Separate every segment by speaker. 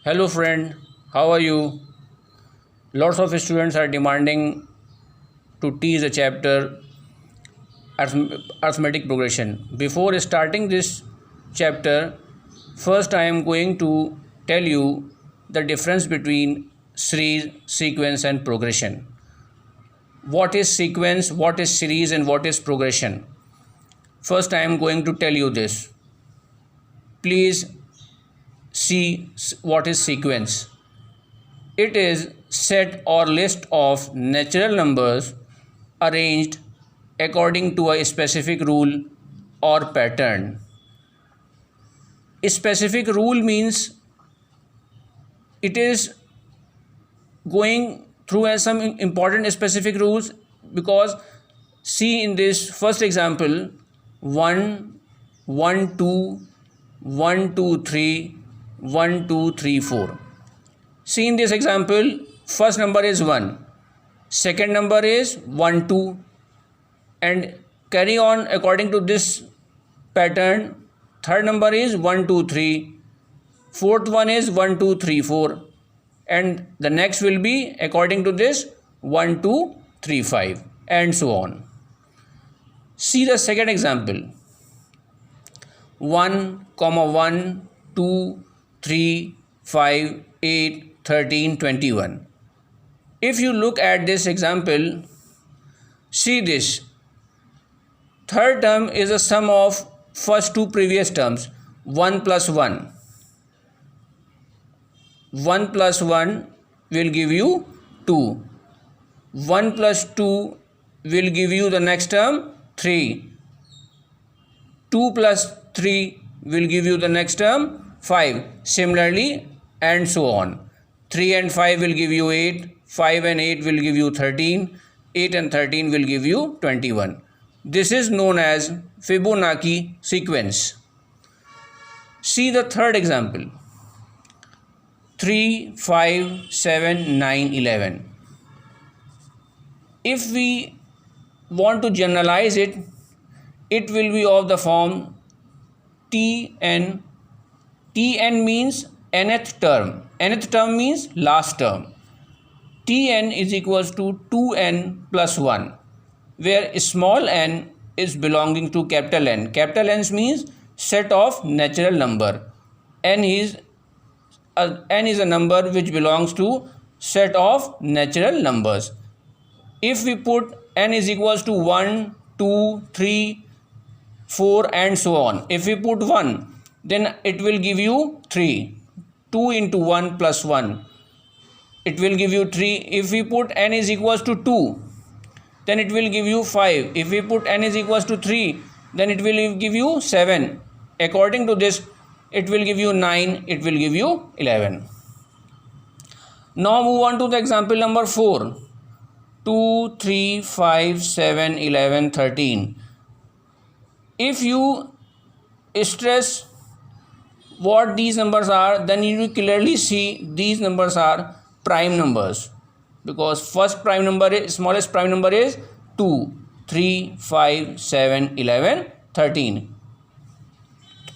Speaker 1: Hello friend, how are you? Lots of students are demanding to teach a chapter arithmetic progression. Before starting this chapter, first I am going to tell you the difference between series, sequence and progression. What is sequence, what is series and what is progression? First I am going to tell you this. Please see what is sequence. It is set or list of natural numbers arranged according to a specific rule or pattern. A specific rule means it is going through as some important specific rules, because see in this first example 1 1 2 1 2 3 1 2 3 4. See in this example, first number is 1, second number is 1 2, and carry on according to this pattern. Third number is 1 2 3, fourth one is 1 2 3 4, and the next will be according to this 1 2 3 5, and so on. See the second example 1 1 2 3 5 8 13 21. If you look at this example, see this third term is a sum of first two previous terms. 1 plus 1 plus 1 will give you 2. 1 plus 2 will give you the next term 3. 2 plus 3 will give you the next term 5. Similarly, and so on. 3 and 5 will give you 8. 5 and 8 will give you 13. 8 and 13 will give you 21. This is known as Fibonacci sequence. See the third example 3 5 7 9 11. If we want to generalize it, it will be of the form Tn. Tn means nth term. Nth term means last term. Tn is equals to 2n plus 1, where small n is belonging to capital N. Capital N means set of natural number. N is a number which belongs to set of natural numbers. If we put n is equals to 1, 2, 3, 4 and so on. If we put 1, then it will give you 3. 2 into 1 plus 1. It will give you 3. If we put n is equals to 2, then it will give you 5. If we put n is equals to 3, then it will give you 7. According to this, it will give you 9, it will give you 11. Now move on to the example number 4. 2, 3, 5, 7, 11, 13. If you stress what these numbers are, then you will clearly see these numbers are prime numbers, because first prime number is, smallest prime number is 2, 3, 5, 7, 11, 13.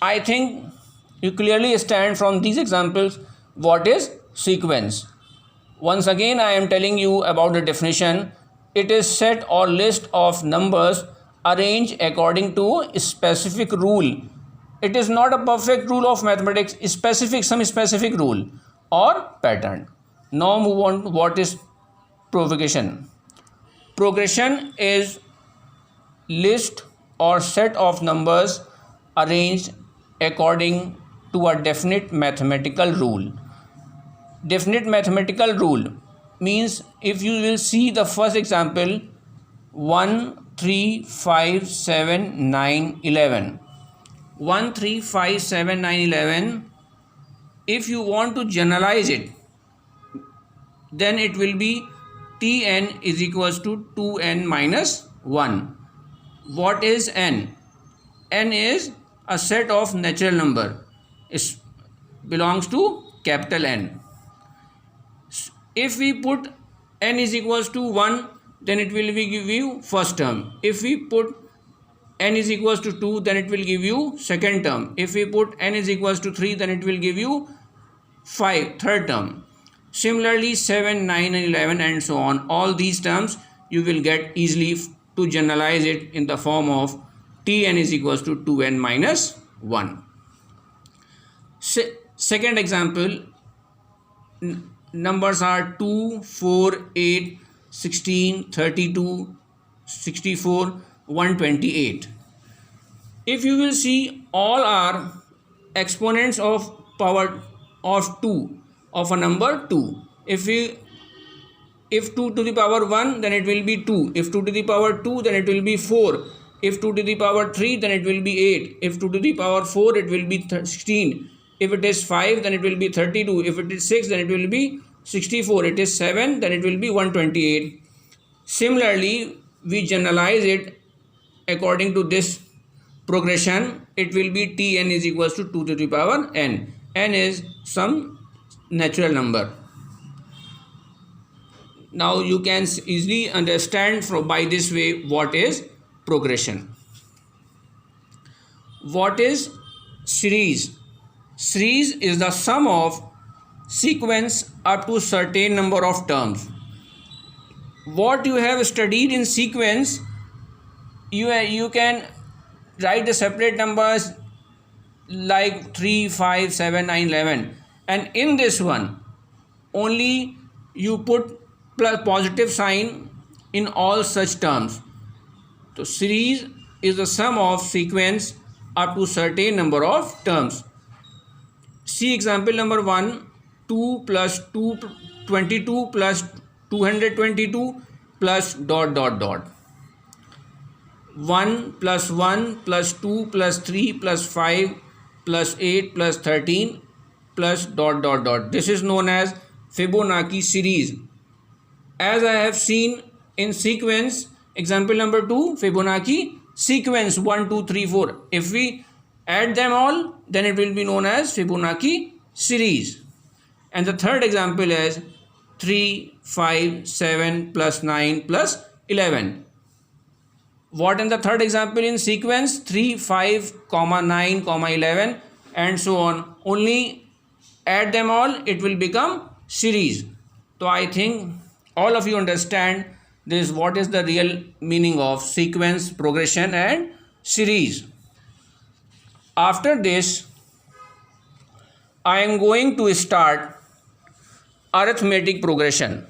Speaker 1: I think you clearly stand from these examples what is sequence. Once again I am telling you about the definition. It is set or list of numbers arranged according to a specific rule. It is not a perfect rule of mathematics, some specific rule or pattern. Now move on to what is progression. Progression is list or set of numbers arranged according to a definite mathematical rule. Definite mathematical rule means, if you will see the first example 1 3 5 7 9 11. 1 3 5 7 9 11. If you want to generalize it, then it will be Tn is equals to 2n minus 1. What is n? N is a set of natural number. It belongs to capital N. If we put n is equals to 1, then it will give you first term. If we put n is equals to 2, then it will give you second term. If we put n is equals to 3, then it will give you 5, third term. Similarly, 7, 9 and 11 and so on, all these terms you will get easily to generalize it in the form of Tn is equals to 2n minus 1. Second example, numbers are 2, 4, 8, 16, 32, 64, 128. If you will see, all are exponents of power of 2 of a number 2. If 2 to the power 1, then it will be 2. If 2 to the power 2, then it will be 4. If 2 to the power 3, then it will be 8. If 2 to the power 4, it will be 16. If it is 5, then it will be 32. If it is 6, then it will be 64. It is 7, then it will be 128. Similarly, we generalize it according to this progression. It will be Tn is equals to 2 to the power n. N is some natural number. Now you can easily understand by this way what is progression. What is series? Series is the sum of sequence up to certain number of terms. What you have studied in sequence, you can write the separate numbers like 3, 5, 7, 9, 11, and in this one only you put plus positive sign in all such terms. So series is the sum of sequence up to certain number of terms. See example number 1, 2 plus 222 plus 222 plus dot dot dot. 1 plus 1 plus 2 plus 3 plus 5 plus 8 plus 13 plus dot dot dot. This is known as Fibonacci series. As I have seen in sequence, example number 2, Fibonacci sequence 1, 2, 3, 4. If we add them all, then it will be known as Fibonacci series. And the third example is 3, 5, 7 plus 9 plus 11. What in the third example in sequence? 3, 5, 9, 11 and so on. Only add them all, it will become series. So I think all of you understand this, what is the real meaning of sequence, progression and series. After this, I am going to start arithmetic progression.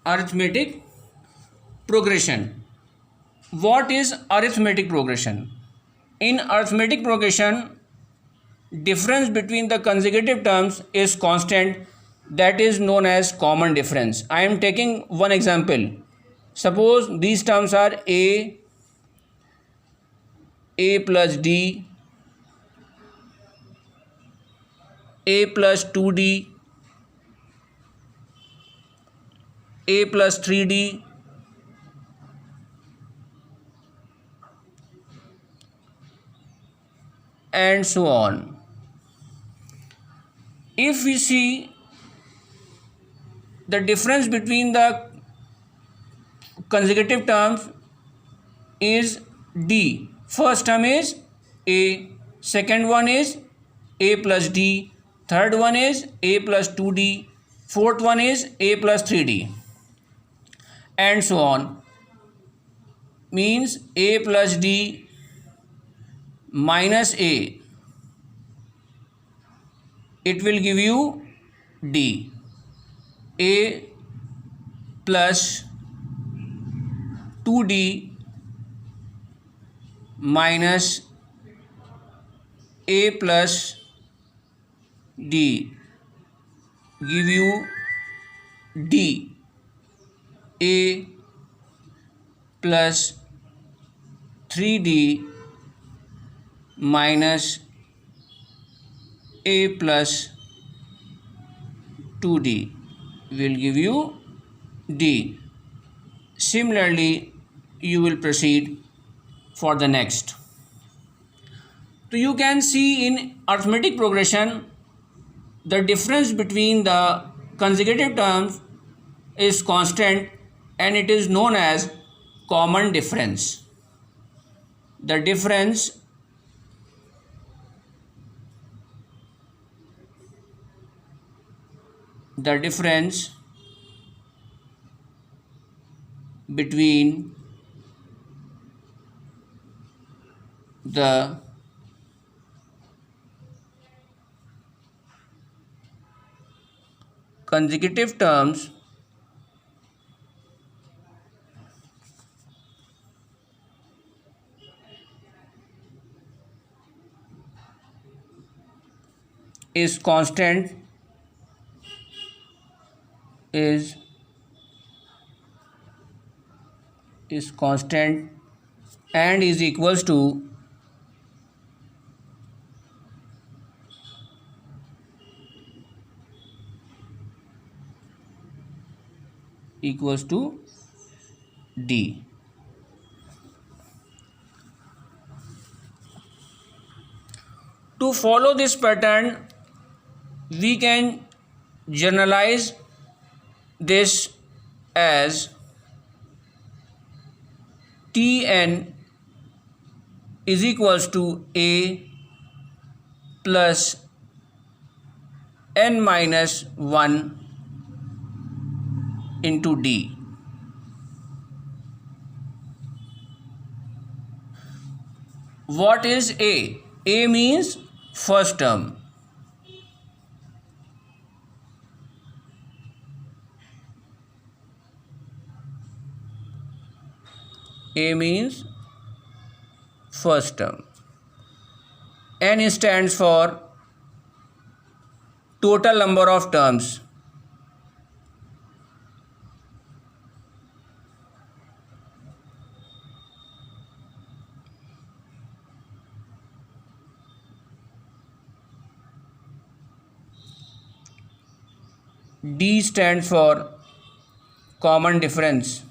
Speaker 1: Arithmetic progression. What is arithmetic progression? In arithmetic progression, difference between the consecutive terms is constant, that is known as common difference. I am taking one example. Suppose these terms are a plus d, a plus 2d, a plus 3d, and so on. If we see the difference between the consecutive terms is d. First term is a, second one is a plus d, third one is a plus 2d, fourth one is a plus 3d, and so on. Means a plus d minus a, it will give you d. A plus 2d minus a plus d give you d. A plus 3d minus a plus 2d will give you d. Similarly, you will proceed for the next. So you can see in arithmetic progression the difference between the consecutive terms is constant and it is known as common difference. The difference between the consecutive terms is constant and is equals to d. To follow this pattern, we can generalize this as Tn is equals to a plus n minus 1 into d. What is a? A means first term. A means first term. N stands for total number of terms. D stands for common difference.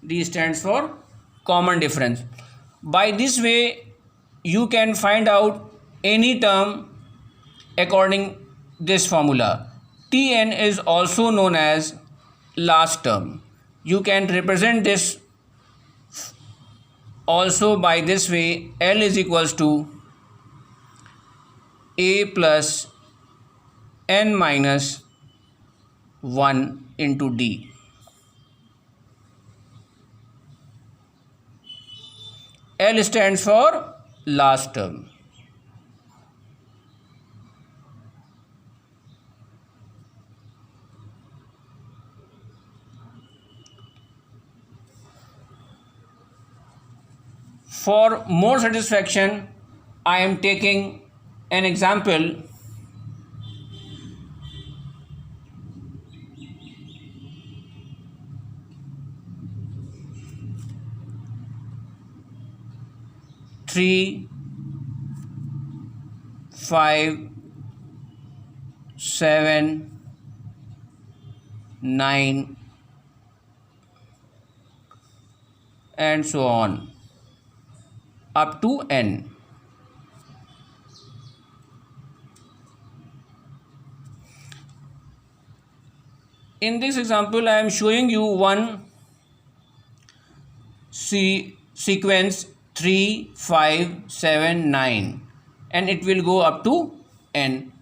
Speaker 1: D stands for common difference. By this way, you can find out any term according this formula. Tn is also known as last term. You can represent this also by this way. L is equals to a plus n minus 1 into d. L stands for last term. For more satisfaction, I am taking an example. Three, 5, 7, 9, and so on up to n. In this example, I am showing you one sequence 3, 5, 7, 9, and it will go up to n.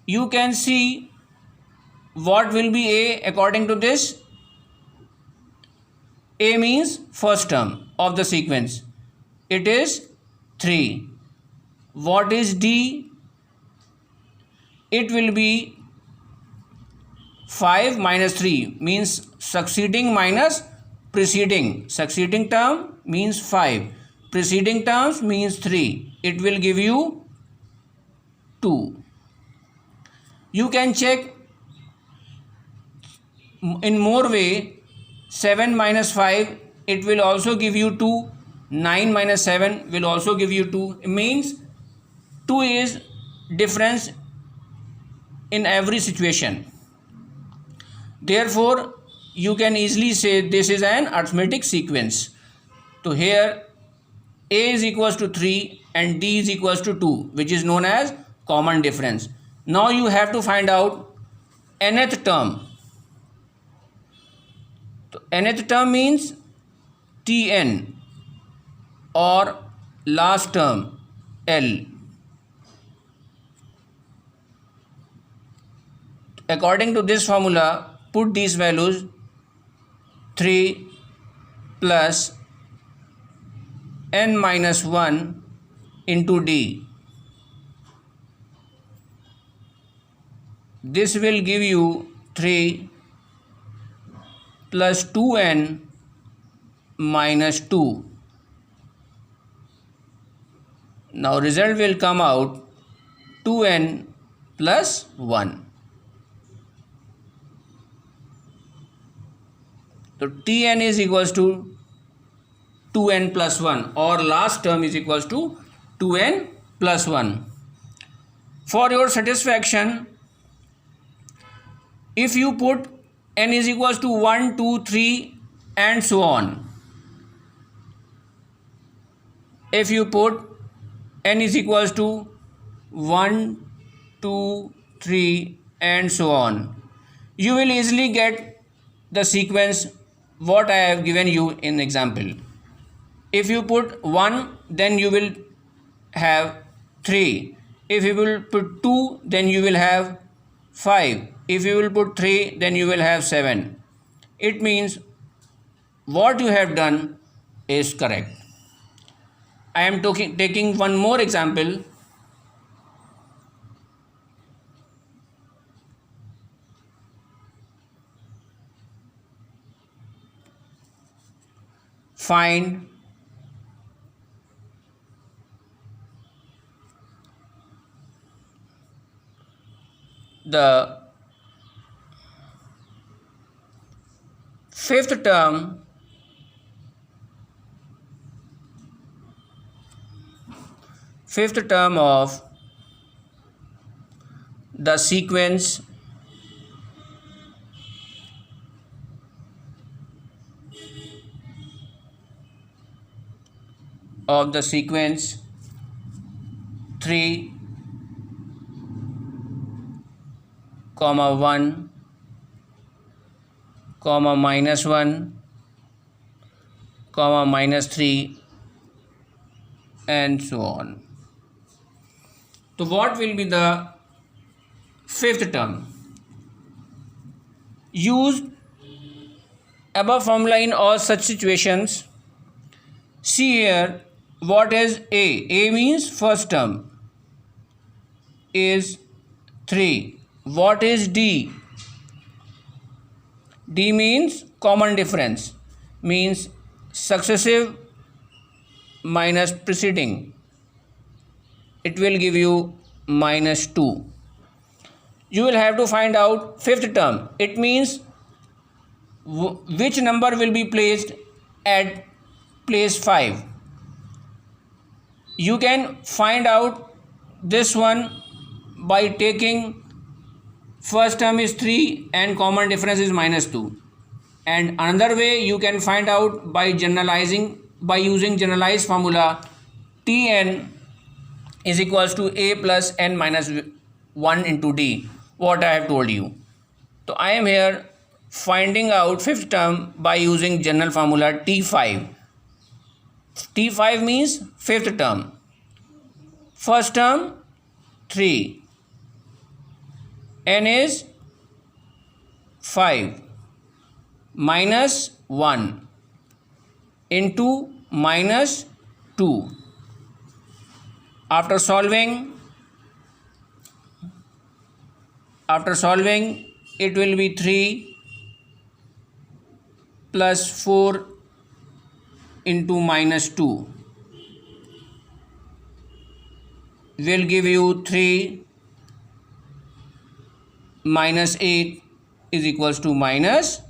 Speaker 1: You can see what will be A according to this. A means first term of the sequence. It is 3. What is D? It will be 5 minus 3 means succeeding minus preceding. Succeeding term means 5. Preceding terms means 3. It will give you 2. You can check in more way, 7 minus 5, it will also give you 2. 9 minus 7 will also give you 2. It means 2 is difference in every situation. Therefore, you can easily say this is an arithmetic sequence. So here A is equals to 3 and D is equals to 2, which is known as common difference. Now you have to find out nth term. So nth term means Tn or last term L. According to this formula, put these values 3 plus n minus 1 into D. This will give you 3 plus 2n minus 2. Now result will come out 2n plus 1. So Tn is equals to 2n plus 1 or last term is equals to 2n plus 1. For your satisfaction, if you put n is equals to 1, 2, 3 and so on. If you put n is equals to 1, 2, 3 and so on, you will easily get the sequence what I have given you in example. If you put 1, then you will have 3. If you will put 2, then you will have 5. If you will put 3, then you will have 7. It means what you have done is correct. I am taking one more example. Find the fifth term of the sequence of the sequence 3, 1, minus 1, minus 3 and so on. So what will be the fifth term? Use above formula in all such situations. See here, what is A? A means first term is 3. What is D? D means common difference, means successive minus preceding. It will give you minus 2. You will have to find out fifth term. It means which number will be placed at place 5. You can find out this one by taking first term is 3 and common difference is minus 2. And another way you can find out by using generalized formula Tn is equals to A plus n minus 1 into D, what I have told you. So I am here finding out fifth term by using general formula T5. T5 means fifth term. First term 3, n is 5 minus 1 into minus 2. After solving it will be 3 plus 4 into minus 2 will give you 3 minus 8 is equals to minus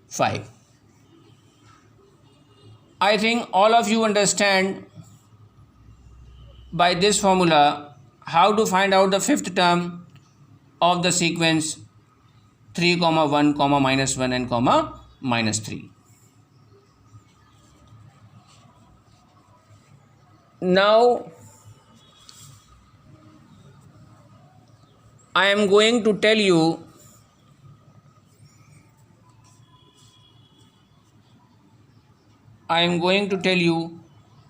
Speaker 1: 5. I think all of you understand by this formula how to find out the fifth term of the sequence 3, 1, minus 1 and minus 3. Now I am going to tell you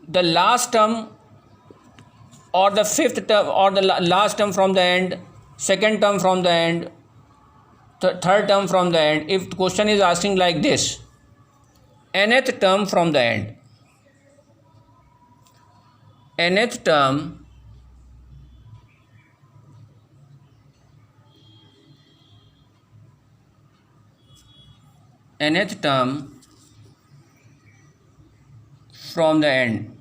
Speaker 1: the last term or the fifth term or the last term from the end, second term from the end, third term from the end. If the question is asking like this, nth term from the end, nth term from the end,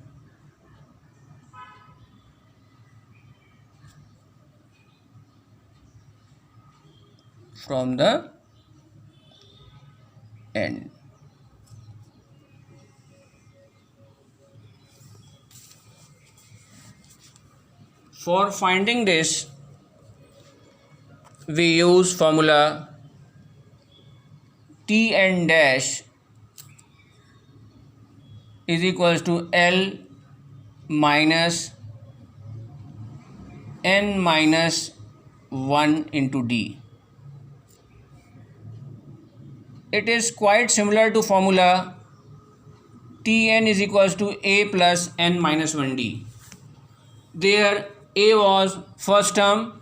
Speaker 1: For finding this, we use formula Tn dash is equals to L minus n minus 1 into D. It is quite similar to formula Tn is equals to A plus n minus 1D. There A was first term,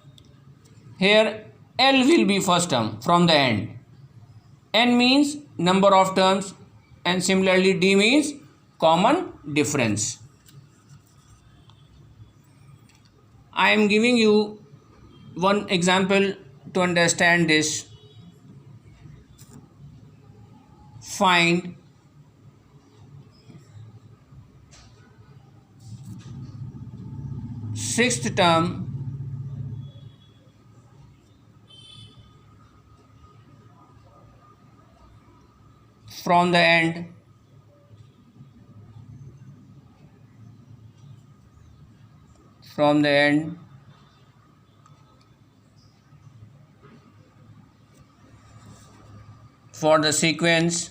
Speaker 1: here L will be first term from the end. N means number of terms and similarly D means common difference. I am giving you one example to understand this. Find sixth term from the end for the sequence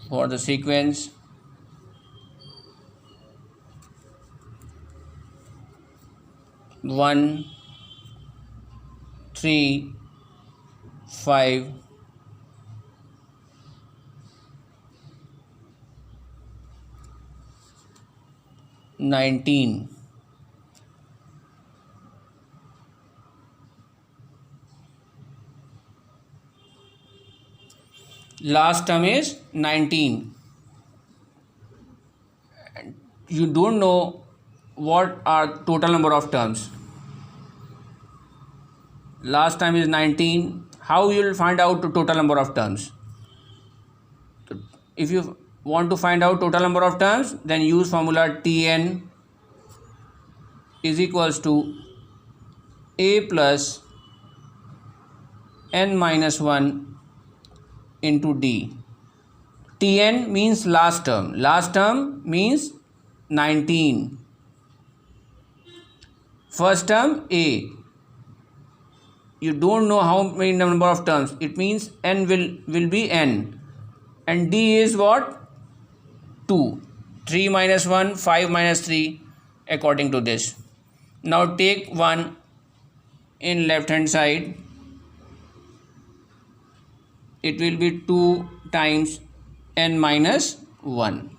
Speaker 1: for the sequence 1, 3, 5, 19. Last term is 19. You don't know what are total number of terms. Last term is 19. How you will find out the total number of terms? If you want to find out total number of terms, then use formula Tn is equals to A plus n minus 1 into D. Tn means last term. Last term means 19. First term A. You don't know how many number of terms. It means n will be n. And D is what? 2. 3 minus 1, 5 minus 3 according to this. Now take 1 in left hand side. It will be 2 times n minus 1.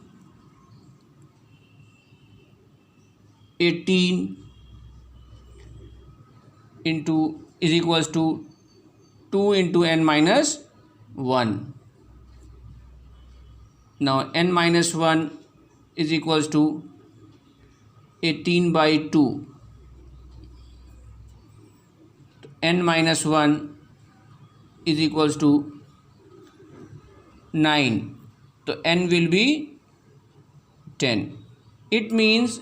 Speaker 1: 18 into is equals to 2 into n minus 1. Now n minus 1 is equals to 18 by 2. N minus 1 is equals to 9. So n will be 10. It means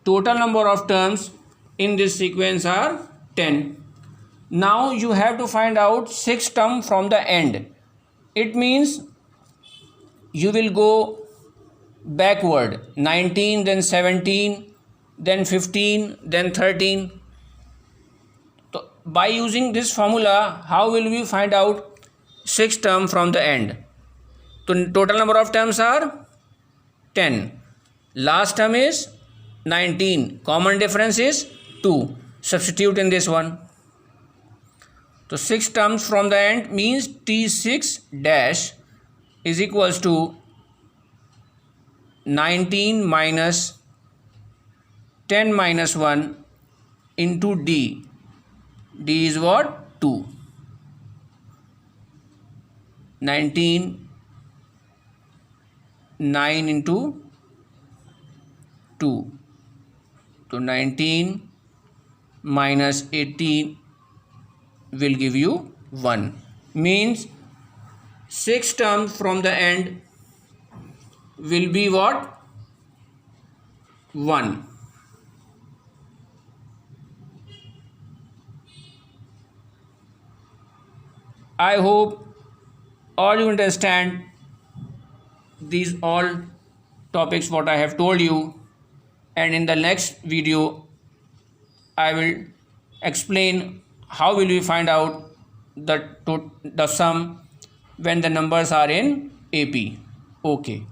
Speaker 1: total number of terms in this sequence are 10. Now you have to find out 6 term from the end. It means you will go backward, 19, then 17, then 15, then 13. So by using this formula, how will we find out 6 term from the end? So total number of terms are 10. Last term is 19. Common difference is 2. Substitute in this one. So 6 terms from the end means T6 dash is equals to 19 minus 10 minus 1 into D. D is what? 2. 19, 9 into 2. So 19 minus 18 will give you 1. Means 6 terms from the end will be what? 1. I hope all you understand these all topics what I have told you, and in the next video I will explain how will we find out the sum when the numbers are in AP. Okay.